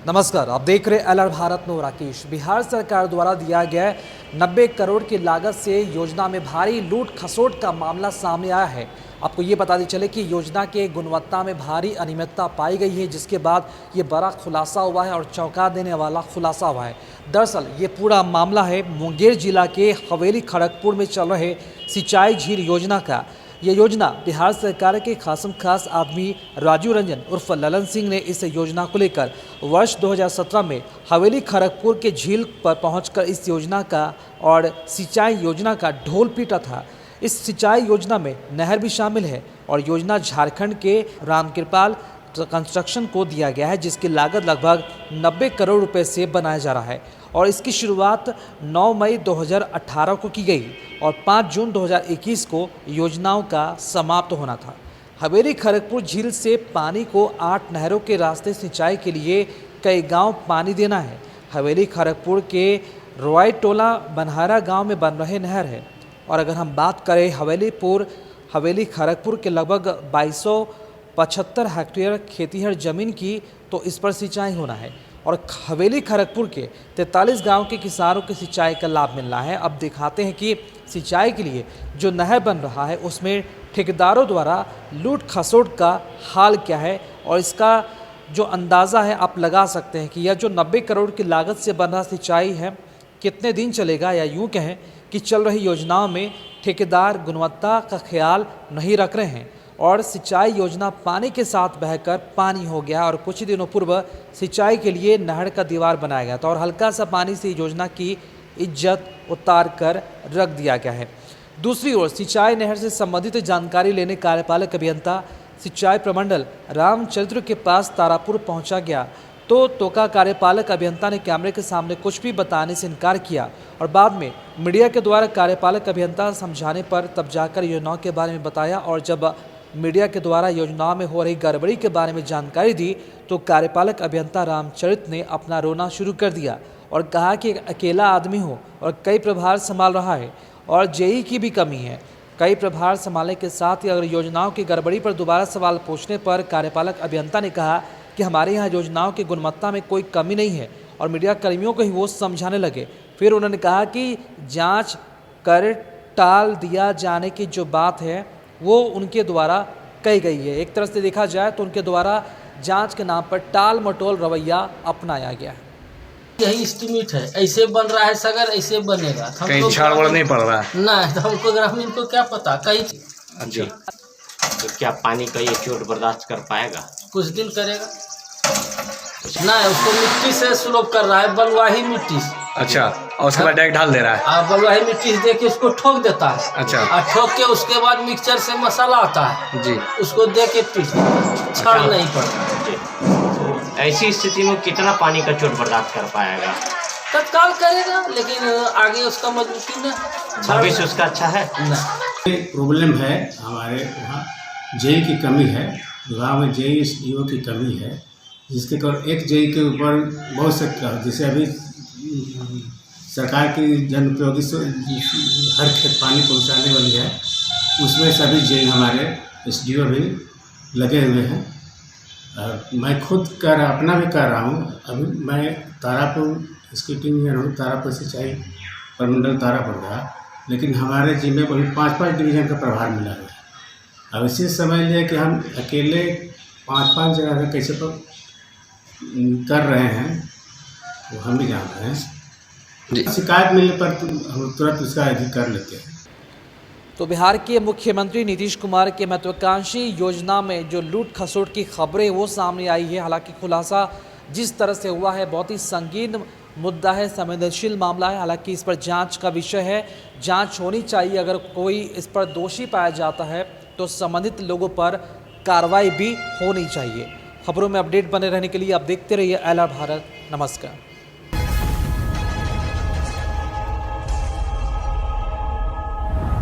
नमस्कार, आप देख रहे एलआर भारत में राकेश। बिहार सरकार द्वारा दिया गया 90 करोड़ की लागत से योजना में भारी लूट खसोट का मामला सामने आया है। आपको ये बताते चले कि योजना के गुणवत्ता में भारी अनियमितता पाई गई है, जिसके बाद ये बड़ा खुलासा हुआ है और चौंका देने वाला खुलासा हुआ है। दरअसल ये पूरा मामला है मुंगेर जिला के हवेली खड़गपुर में चल रहे सिंचाई झील योजना का। ये योजना बिहार सरकार के खास आदमी राजू रंजन उर्फ ललन सिंह ने इस योजना को लेकर वर्ष 2017 में हवेली खड़गपुर के झील पर पहुंचकर इस योजना का और सिंचाई योजना का ढोल पीटा था। इस सिंचाई योजना में नहर भी शामिल है और योजना झारखंड के रामकृपाल कंस्ट्रक्शन को दिया गया है, जिसकी लागत लगभग 90 करोड़ रुपए से बनाया जा रहा है और इसकी शुरुआत 9 मई 2018 को की गई और 5 जून 2021 को योजनाओं का समाप्त होना था। हवेली खड़गपुर झील से पानी को 8 नहरों के रास्ते सिंचाई के लिए कई गांव पानी देना है। हवेली खड़गपुर के रोआई टोला बनहारा गांव में बन रहे नहर है और अगर हम बात करें हवेली खड़गपुर के लगभग 2275 हेक्टेयर खेतीहर जमीन की, तो इस पर सिंचाई होना है और हवेली खड़गपुर के 43 गांव के किसानों की सिंचाई का लाभ मिल रहा है। अब दिखाते हैं कि सिंचाई के लिए जो नहर बन रहा है उसमें ठेकेदारों द्वारा लूट खसोट का हाल क्या है और इसका जो अंदाज़ा है आप लगा सकते हैं कि यह जो 90 करोड़ की लागत से बन रहा सिंचाई है कितने दिन चलेगा, या यूँ कहें कि चल रही योजनाओं में ठेकेदार गुणवत्ता का ख्याल नहीं रख रहे हैं और सिंचाई योजना पानी के साथ बहकर पानी हो गया और कुछ ही दिनों पूर्व सिंचाई के लिए नहर का दीवार बनाया गया था और हल्का सा पानी से योजना की इज्जत उतार कर रख दिया गया है। दूसरी ओर सिंचाई नहर से संबंधित जानकारी लेने कार्यपालक अभियंता सिंचाई प्रमंडल रामचंद्र के पास तारापुर पहुंचा गया तो टोका कार्यपालक अभियंता ने कैमरे के सामने कुछ भी बताने से इनकार किया और बाद में मीडिया के द्वारा कार्यपालक अभियंता समझाने पर तब जाकर योजनाओं के बारे में बताया और जब मीडिया के द्वारा योजनाओं में हो रही गड़बड़ी के बारे में जानकारी दी तो कार्यपालक अभियंता रामचरित ने अपना रोना शुरू कर दिया और कहा कि अकेला आदमी हो और कई प्रभार संभाल रहा है और जेई की भी कमी है। कई प्रभार संभालने के साथ ही अगर योजनाओं की गड़बड़ी पर दोबारा सवाल पूछने पर कार्यपालक अभियंता ने कहा कि हमारे यहाँ योजनाओं की गुणवत्ता में कोई कमी नहीं है और मीडिया कर्मियों को ही वो समझाने लगे। फिर उन्होंने कहा कि जांच कर टाल दिया जाने की जो बात है वो उनके द्वारा कही गई है। एक तरह से देखा जाए तो उनके द्वारा जांच के नाम पर टाल मटोल रवैया अपनाया गया है। यही एस्टिमेट है, ऐसे बन रहा है सगर, ऐसे बनेगा। कहीं छाड़ नहीं पड़ रहा है ना, तो हमको ग्रामीण को क्या पता कहीं। अच्छा, तो क्या पानी का ये चोट बर्दाश्त कर पाएगा? कुछ दिन करेगा ना, उसको मिट्टी से स्लो कर रहा है, बलुआही मिट्टी से। अच्छा, और उसके बाद डायरेक्ट ढाल दे रहा है। और बलुआही मिट्टी से देके उसको ठोक देता है। अच्छा, और ठोक के उसके बाद मिक्सचर से मसाला आता है जी, उसको दे के पीस छाड़ नहीं पड़ता। तो ऐसी स्थिति में कितना पानी का चोट बर्दाश्त कर पाएगा? तत्काल करेगा, लेकिन आगे उसका मजबूती में भविष्य उसका अच्छा है ना। प्रॉब्लम है हमारे वहाँ, जेई की कमी है, गाँव में जेई एसडीओ की कमी है, जिसके कारण एक जेई के ऊपर बहुत से, जैसे अभी सरकार की जन उपयोगी हर खेत पानी पहुँचाने वाली है, उसमें सभी जेई हमारे एसडीओ भी लगे हुए हैं। मैं खुद अपना भी कर रहा हूँ। अभी मैं तारापुर इसकी टीम में हूँ, तारापुर सिंचाई प्रमंडल तारापुर का, लेकिन हमारे जिम्मे को भी 5-5 डिवीज़न का प्रभार मिला हुआ है। अब इसी समझ लिया कि हम अकेले 5-5 जगह का कैसे तो कर रहे हैं, वो हम भी जान रहे हैं। शिकायत मिलने पर हम तुरंत उसका एडिट कर लेते हैं। तो बिहार के मुख्यमंत्री नीतीश कुमार के महत्वाकांक्षी योजना में जो लूट खसोट की खबरें वो सामने आई है। हालांकि खुलासा जिस तरह से हुआ है बहुत ही संगीन मुद्दा है, संवेदनशील मामला है। हालांकि इस पर जांच का विषय है, जांच होनी चाहिए। अगर कोई इस पर दोषी पाया जाता है तो संबंधित लोगों पर कार्रवाई भी होनी चाहिए। खबरों में अपडेट बने रहने के लिए आप देखते रहिए एलआर भारत। नमस्कार।